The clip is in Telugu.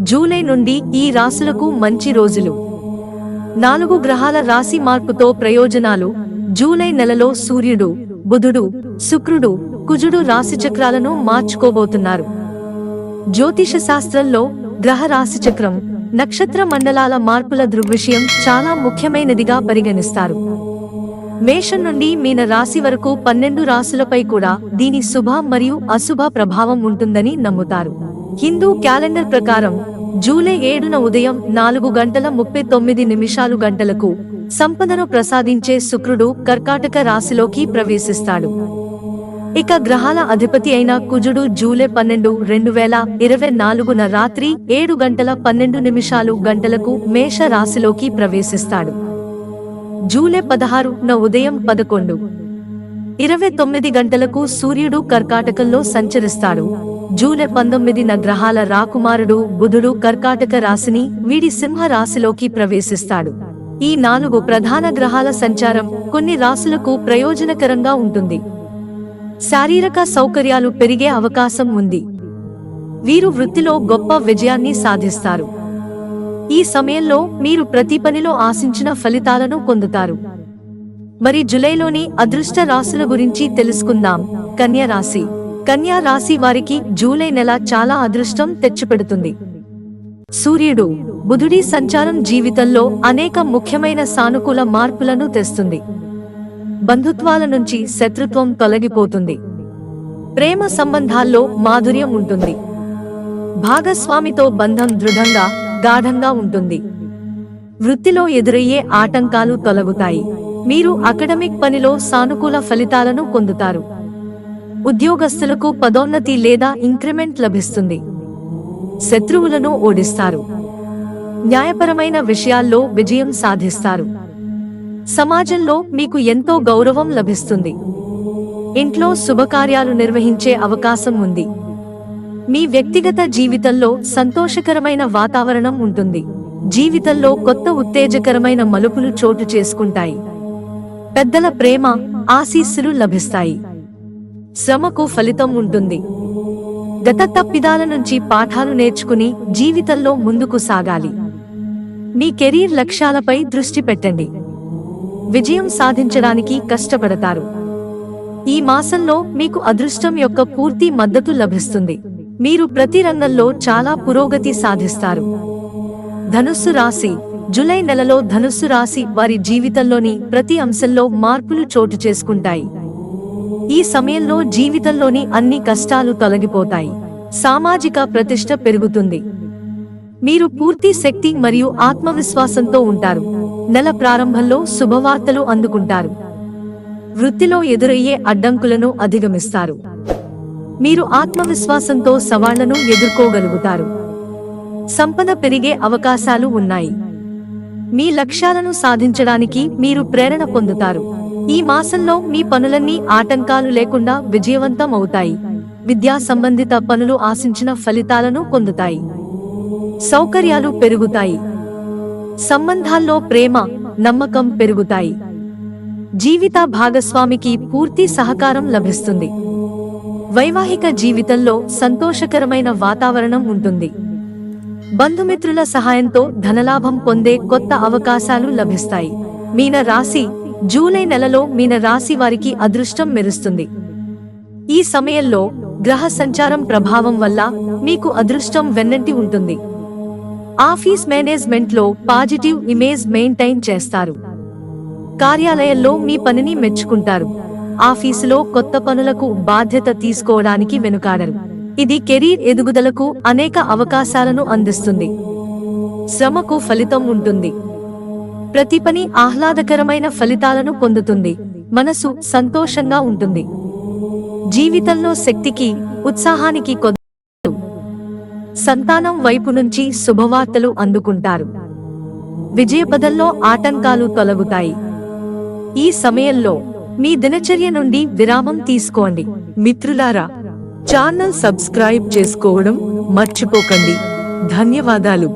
జూలై నుండి ఈ రాశులకు మంచి రోజులు. 4 గ్రహాల రాశి మార్పుతో ప్రయోజనాలు. జూలై నెలలో సూర్యుడు, బుధుడు, శుక్రుడు, కుజుడు రాశిచక్రాలను మార్చుకోబోతున్నారు. జ్యోతిష శాస్త్రంలో గ్రహ రాశిచక్రం, నక్షత్ర మండలాల మార్పుల దృగ్విషయం చాలా ముఖ్యమైనదిగా పరిగణిస్తారు. మేషం నుండి మీన రాశి వరకు 12 రాశులపై కూడా దీని శుభ మరియు అశుభ ప్రభావం ఉంటుందని నమ్ముతారు. హిందూ క్యాలెండర్ ప్రకారం జూలై 7న ఉదయం 4:39 గంటలకు సంపదను ప్రసాదించే శుక్రుడు కర్కాటక రాశిలోకి ప్రవేశిస్తాడు. ఇక గ్రహాల అధిపతి అయిన కుజుడు జూలై 12, 2024న రాత్రి 7:12 గంటలకు మేష రాశిలోకి ప్రవేశిస్తాడు. జూలై 16న ఉదయం 11:29 గంటలకు సూర్యుడు కర్కాటకంలో సంచరిస్తాడు. జూలై 19న గ్రహాల రాకుమారుడు బుధుడు కర్కాటక రాశిని వీడి సింహ రాశిలోకి ప్రవేశిస్తాడు. ఈ 4 ప్రధాన గ్రహాల సంచారం కొన్ని రాశులకు ప్రయోజనకరంగా ఉంటుంది. శారీరక సౌకర్యాలు పెరిగే అవకాశం ఉంది. వీరు వృత్తిలో గొప్ప విజయాన్ని సాధిస్తారు. ఈ సమయంలో మీరు ప్రతి పనిలో ఆశించిన ఫలితాలను పొందుతారు. మరి జూలైలోని అదృష్ట రాశుల గురించి తెలుసుకుందాం. కన్యా రాశి. కన్యా రాశి వారికి జూలై నెల చాలా అదృష్టం తెచ్చిపెడుతుంది. సూర్యుడు, బుధుడి సంచారం జీవితంలో అనేక ముఖ్యమైన సానుకూల మార్పులను తెస్తుంది. బంధుత్వాల నుంచి శత్రుత్వం తొలగిపోతుంది. ప్రేమ సంబంధాల్లో మాధుర్యం ఉంటుంది. భాగస్వామితో బంధం దృఢంగా, గాఢంగా ఉంటుంది. వృత్తిలో ఎదురయ్యే ఆటంకాలు తొలగుతాయి. మీరు అకాడమిక్ పనిలో సానుకూల ఫలితాలను పొందుతారు. ఉద్యోగస్తులకు పదోన్నతి లేదా ఇంక్రిమెంట్ లభిస్తుంది. శత్రువులను ఓడిస్తారు. న్యాయపరమైన విషయాల్లో విజయం సాధిస్తారు. సమాజంలో మీకు ఎంతో గౌరవం లభిస్తుంది. ఇంట్లో శుభకార్యాలు నిర్వహించే అవకాశం ఉంది. మీ వ్యక్తిగత జీవితంలో సంతోషకరమైన వాతావరణం ఉంటుంది. జీవితంలో కొత్త ఉత్తేజకరమైన మలుపులు చోటు చేసుకుంటాయి. పెద్దల ప్రేమ, ఆశీస్సులు లభిస్తాయి. శ్రమకు ఫలితం ఉంటుంది. గత తప్పిదాల నుంచి పాఠాలు నేర్చుకుని జీవితంలో ముందుకు సాగాలి. మీ కెరీర్ లక్ష్యాలపై దృష్టి పెట్టండి. విజయం సాధించడానికి కష్టపడతారు. ఈ మాసంలో మీకు అదృష్టం యొక్క పూర్తి మద్దతు లభిస్తుంది. మీరు ప్రతి రంగంలో చాలా పురోగతి సాధిస్తారు. ధనుస్సు రాశి. జూలై నెలలో ధనుస్సు రాశి వారి జీవితంలోని ప్రతి అంశంలో మార్పులు చోటు చేసుకుంటాయి. ఈ సమయంలో జీవితంలోని అన్ని కష్టాలు తొలగిపోతాయి. సామాజిక ప్రతిష్ట పెరుగుతుంది. మీరు పూర్తి శక్తి మరియు ఆత్మవిశ్వాసంతో ఉంటారు. నెల ప్రారంభంలో శుభవార్తలు అందుకుంటారు. వృత్తిలో ఎదురయ్యే అడ్డంకులను అధిగమిస్తారు. మీరు ఆత్మవిశ్వాసంతో సవాళ్లను ఎదుర్కోగలుగుతారు. సంపద పెరిగే అవకాశాలు ఉన్నాయి. మీ లక్ష్యాలను సాధించడానికి మీరు ప్రేరణ పొందుతారు. ఈ మాసంలో మీ పనులన్నీ ఆటంకాలు లేకుండా విజయవంతం అవుతాయి. విద్యా సంబంధిత పనులు ఆశించిన ఫలితాలను పొందుతాయి. సౌకర్యాలు పెరుగుతాయి. సంబంధాల్లో ప్రేమ, నమ్మకం పెరుగుతాయి. జీవిత భాగస్వామికి పూర్తి సహకారం లభిస్తుంది. వైవాహిక జీవితంలో సంతోషకరమైన వాతావరణం ఉంటుంది. బంధుమిత్రుల సహాయంతో ధనలాభం పొందే కొత్త అవకాశాలు లభిస్తాయి. మీన రాశి. జూలై నెలలో మీన రాశి వారికి అదృష్టం మెరుస్తుంది. ఈ సమయంలో గ్రహ సంచారం ప్రభావం వల్ల మీకు అదృష్టం వెన్నంటి ఉంటుంది. ఆఫీస్ మేనేజ్మెంట్లో పాజిటివ్ ఇమేజ్ మెయింటైన్ చేస్తారు. కార్యాలయంలో మీ పనిని మెచ్చుకుంటారు. ఆఫీసులో కొత్త పనులకు బాధ్యత తీసుకోవడానికి వెనుకాడరు. ఇది కెరీర్ ఎదుగుదలకు అనేక అవకాశాలను అందిస్తుంది. శ్రమకు ఫలితం ఉంటుంది. ప్రతి పని ఆహ్లాదకరమైన ఫలితాలను పొందుతుంది. మనసు సంతోషంగా ఉంటుంది. జీవితంలో శక్తికి, ఉత్సాహానికి కొద్ది. సంతానం వైపు నుంచి శుభవార్తలు అందుకుంటారు. విజయపథంలో ఆటంకాలు తొలగుతాయి. ఈ సమయంలో మీ దినచర్య నుండి విరామం తీసుకోండి. మిత్రులారా, ఛానల్ సబ్స్క్రైబ్ చేసుకోవడం మర్చిపోకండి. ధన్యవాదాలు.